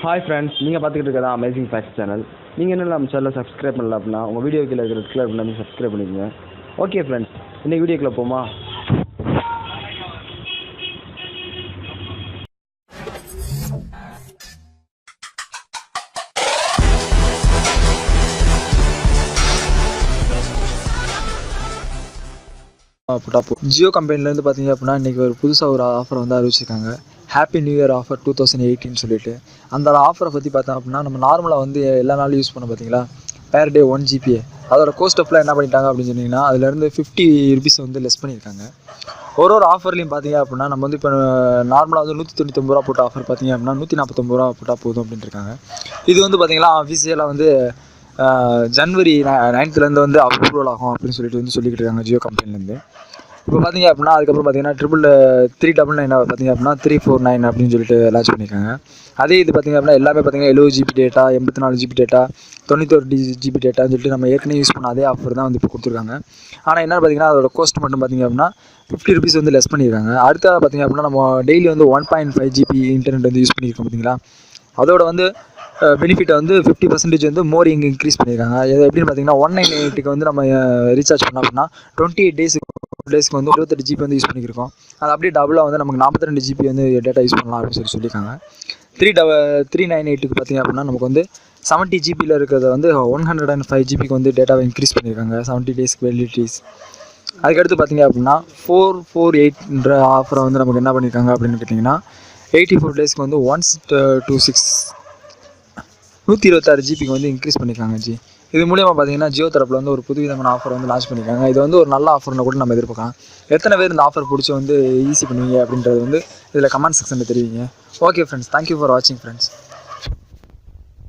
Hi friends, நீங்கள் பார்த்துக்கிட்டு இருக்கிறதா அமேசிங் ஃபேக்ட்ஸ் சேனல். நீங்கள் என்ன நம்ம சேனலை சப்ஸ்கிரைப் பண்ணல அப்படின்னா உங்கள் வீடியோ கீழே இருக்கிற ரெட் கலர் பண்ணி சப்ஸ்கிரைப் பண்ணிக்கோங்க. ஓகே ஃப்ரெண்ட்ஸ், இன்னைக்கு வீடியோக்குள்ளே போமா. ஜியோ கம்பெனிலேருந்து பார்த்தீங்க அப்படின்னா இன்றைக்கி ஒரு புதுசாக ஒரு ஆஃபர் வந்து அறிவிச்சிருக்காங்க. ஹாப்பி நியூ இயர் ஆஃபர் 2018 சொல்லிட்டு. அந்த ஆஃபரை பற்றி பார்த்தோம் அப்படின்னா நம்ம நார்மலாக வந்து எல்லா நாளும் யூஸ் பண்ணோம் பார்த்தீங்களா, பேர் டே 1 GB. அதோட கோஸ்ட் ஆஃப்லாம் என்ன பண்ணிட்டாங்க அப்படின்னு சொன்னீங்கன்னா அதுலேருந்து 50 rupees வந்து லெஸ் பண்ணியிருக்காங்க. ஒரு ஆஃபர்லையும் பார்த்தீங்க அப்படின்னா நம்ம வந்து இப்போ நார்மலாக வந்து 199 ரூபா போட்ட ஆஃபர் பார்த்தீங்க அப்படின்னா 149 ரூபா போட்டால் போதும் அப்படின்ட்டு இருக்காங்க. இது வந்து பார்த்தீங்கன்னா அஃபிஷியலாக வந்து ஜனவரி 9th வந்து அப்ரூவல் ஆகும் அப்படின்னு சொல்லிக்கிட்டு இருக்காங்க ஜியோ கம்பெனிலேருந்து. இப்போ பார்த்தீங்க அப்படின்னா அதுக்கப்புறம் பார்த்தீங்கன்னா 399 பார்த்தீங்க அப்படின்னா 349 அப்படின்னு சொல்லிட்டு லான்ச் பண்ணியிருக்காங்க. அதே இது பார்த்தீங்க அப்படின்னா எல்லாமே பார்த்தீங்கன்னா 70 GB data, 84 GB data, 91 GB டேட்டான்னு சொல்லிட்டு நம்ம ஏற்கனவே யூஸ் பண்ண அதே ஆஃபர் தான் வந்து இப்போ கொடுத்துருக்காங்க. ஆனால் என்ன பார்த்தீங்கன்னா அதோட கோஸ்ட் மட்டும் பார்த்தீங்க அப்படின்னா 50 rupees வந்து லெஸ் பண்ணியிருக்காங்க. அடுத்தது பார்த்தீங்க அப்படின்னா நம்ம டெய்லி வந்து 1.5 GB இன்டர்நெட் வந்து யூஸ் பண்ணியிருக்கோம் பார்த்தீங்களா, அதோட வந்து பெனிஃபிட்டை வந்து 50% வந்து மோர் இங்கே இன்க்ரீஸ் பண்ணியிருக்காங்க. இது எப்படின்னு பார்த்தீங்கன்னா 198க்கு வந்து நம்ம ரீசார்ஜ் பண்ணோம் அப்படின்னா 28 டேஸ்க்கு வந்து 28 GB வந்து யூஸ் பண்ணியிருக்கோம். அது அப்படியே டபுளாக வந்து நமக்கு 42 GB வந்து டேட்டா யூஸ் பண்ணலாம் அப்படின்னு சொல்லியிருக்காங்க. 398க்கு பார்த்தீங்க அப்படின்னா நமக்கு வந்து 70 GBயில் இருக்கிறத வந்து 105 GBக்கு வந்து டேட்டாவை இன்க்ரீஸ் பண்ணியிருக்காங்க 70 டேஸ்க்கு வேலிடிட்டிஸ். அதுக்கடுத்து பார்த்தீங்க அப்படின்னா 448ன்ற ஆஃபரை வந்து நமக்கு என்ன பண்ணியிருக்காங்க அப்படின்னு கேட்டிங்கன்னா 84 டேஸ்க்கு வந்து 126 GBக்கு வந்து இன்க்ரீஸ் பண்ணியிருக்காங்க ஜி. இது மூலியமாக பார்த்தீங்கன்னா ஜியோ தரப்பில் வந்து ஒரு புதுவிதமான ஆஃபர் வந்து லான்ச் பண்ணியிருக்காங்க. இது வந்து ஒரு நல்ல ஆஃபர்னு கூட நம்ம எதிர்பார்க்கலாம். எத்தனை பேர் இந்த ஆஃபர் பிடிச்சி வந்து ஈஸி பண்ணுவீங்க அப்படின்றது வந்து இதில் கமெண்ட் செக்ஷனில் தெரிவிங்க. ஓகே ஃப்ரெண்ட்ஸ், தேங்க்யூ ஃபார் வாட்சிங் ஃப்ரெண்ட்ஸ்.